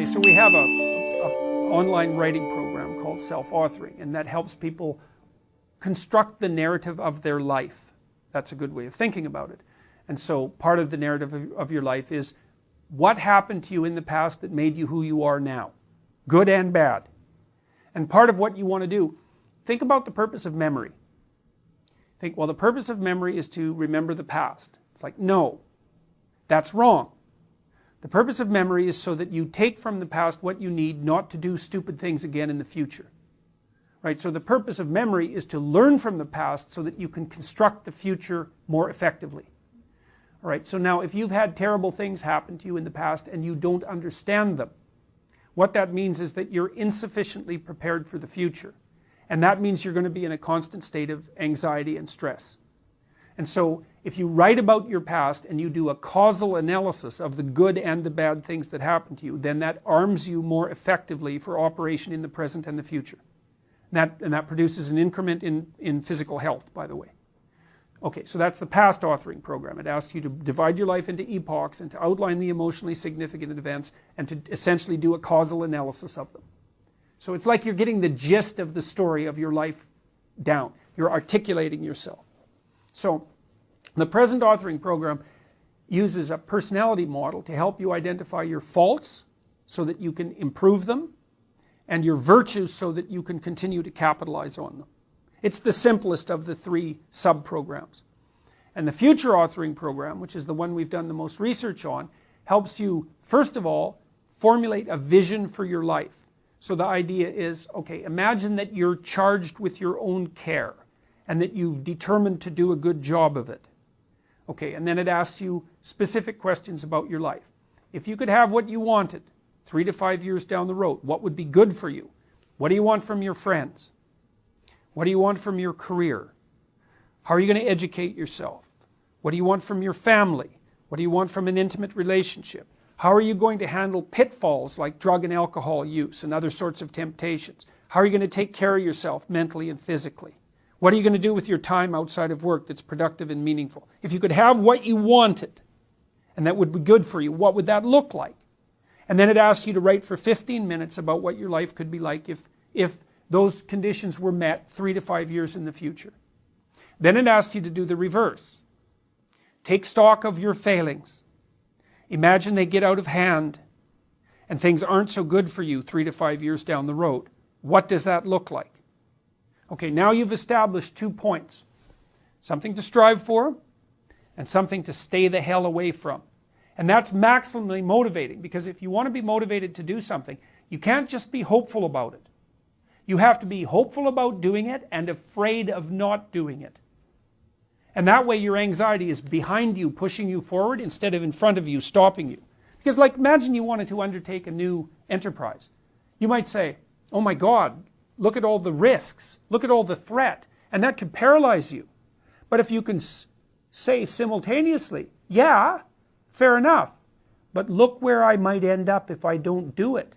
so we have a online writing program called self-authoring, and that helps people construct the narrative of their life. That's a good way of thinking about it. And so part of the narrative of your life is what happened to you in the past that made you who you are now, good and bad. And part of what you want to do, think about the purpose of memory. Think, well, the purpose of memory is to remember the past. It's like, no, that's wrong. The purpose of memory is so that you take from the past what you need not to do stupid things again in the future. Right? So the purpose of memory is to learn from the past so that you can construct the future more effectively. All right, so now if you've had terrible things happen to you in the past and you don't understand them, what that means is that you're insufficiently prepared for the future. And that means you're going to be in a constant state of anxiety and stress. And so if you write about your past and you do a causal analysis of the good and the bad things that happened to you, then that arms you more effectively for operation in the present and the future. And that produces an increment in physical health, by the way. Okay, so that's the past authoring program. It asks you to divide your life into epochs and to outline the emotionally significant events and to essentially do a causal analysis of them. So it's like you're getting the gist of the story of your life down. You're articulating yourself. So the present authoring program uses a personality model to help you identify your faults so that you can improve them, and your virtues so that you can continue to capitalize on them. It's the simplest of the three sub-programs. And the future authoring program, which is the one we've done the most research on, helps you, first of all, formulate a vision for your life. So the idea is, okay, imagine that you're charged with your own care and that you've determined to do a good job of it. Okay, and then it asks you specific questions about your life. If you could have what you wanted 3 to 5 years down the road, what would be good for you? What do you want from your friends? What do you want from your career? How are you going to educate yourself? What do you want from your family? What do you want from an intimate relationship? How are you going to handle pitfalls like drug and alcohol use and other sorts of temptations? How are you going to take care of yourself mentally and physically? What are you going to do with your time outside of work that's productive and meaningful? If you could have what you wanted, and that would be good for you, what would that look like? And then it asks you to write for 15 minutes about what your life could be like if those conditions were met 3 to 5 years in the future. Then it asks you to do the reverse. Take stock of your failings. Imagine they get out of hand and things aren't so good for you 3 to 5 years down the road. What does that look like? Okay, now you've established 2 points. Something to strive for and something to stay the hell away from. And that's maximally motivating, because if you want to be motivated to do something, you can't just be hopeful about it. You have to be hopeful about doing it and afraid of not doing it. And that way your anxiety is behind you, pushing you forward, instead of in front of you, stopping you. Because like, imagine you wanted to undertake a new enterprise. You might say, oh my God, look at all the risks, look at all the threat, and that could paralyze you. But if you can say simultaneously, yeah, fair enough, but look where I might end up if I don't do it.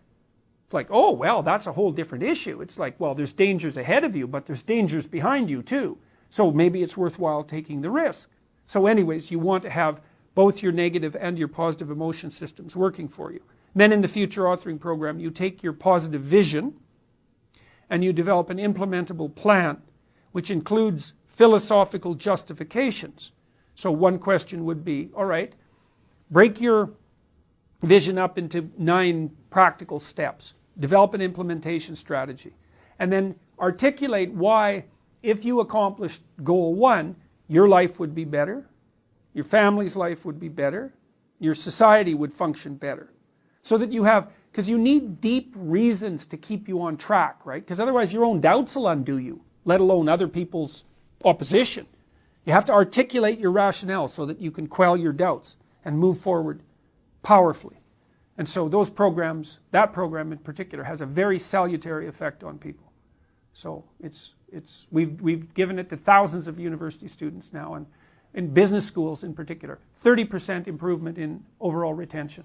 It's like, oh, well, that's a whole different issue. It's like, well, there's dangers ahead of you, but there's dangers behind you too. So maybe it's worthwhile taking the risk. So anyways, you want to have both your negative and your positive emotion systems working for you. Then in the future authoring program, you take your positive vision and you develop an implementable plan, which includes philosophical justifications. So one question would be, all right, break your vision up into 9 practical steps. Develop an implementation strategy. And then articulate why, if you accomplished goal 1, your life would be better, your family's life would be better, your society would function better. So that you have, because you need deep reasons to keep you on track, right? Because otherwise your own doubts will undo you, let alone other people's opposition. You have to articulate your rationale so that you can quell your doubts and move forward powerfully. And so those programs, that program in particular, has a very salutary effect on people. So we've given it to thousands of university students now, and in business schools in particular, 30% improvement in overall retention.